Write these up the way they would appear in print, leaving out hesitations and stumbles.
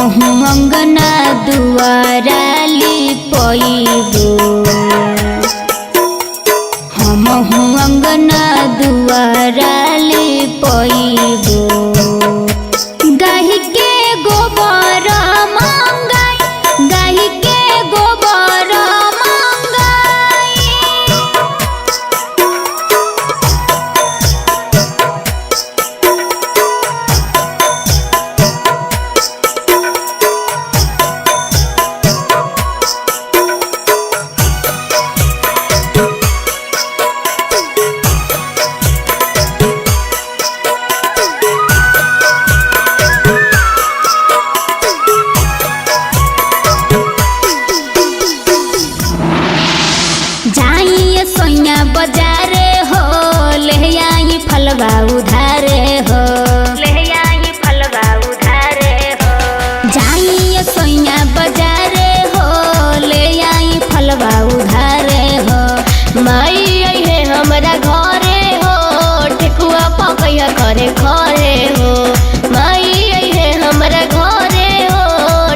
अंगना दुआरा लिपइबो हमहु अंगना दुआरा लिपइबो गाही के गोबर मंगाई गाही के गोबर मंगाई जाइए सोइया बाजारे हो ले आई फलवा उधारे हो ले आई फलवा उधारे हो जाइए सोइया बाजारे हो ले आई फलवा उधारे हो माई है हमरा घरे हो ठेकुआ पकैया करे घरे हो माई है हमरा घरे हो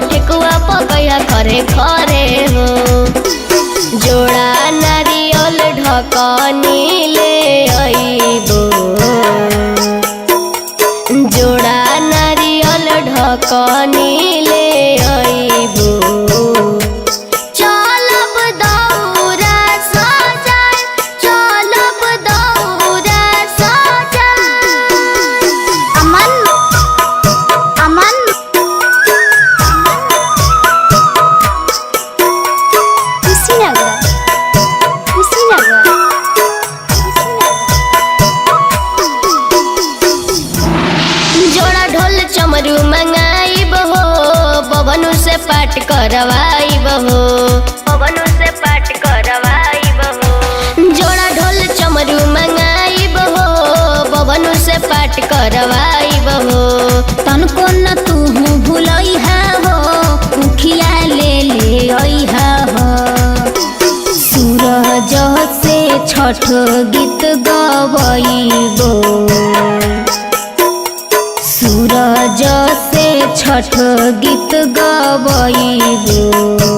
ठेकुआ पकैया करे घरे हो जोड़ा नारियल ढकनी ले आइबो जोड़ा नारियल ढकनी ले आइबो चलब दौरा सजाए चलब दौरा सजाए अमन अमन कुशीनगर जोड़ा ढोल चमरू मंगाइब हो बबनू से पाठ करवाइब हो बबनू से पाठ करवाइब हो जोड़ा ढोल चमरू मंगाइब हो बबनू से पाठ करवाइब हो तनको न तू भूलइहा हो मुखिया ले अइहा हो सूरज से छठ गीत गवइबो सूरज से छठ गीत गवइबो।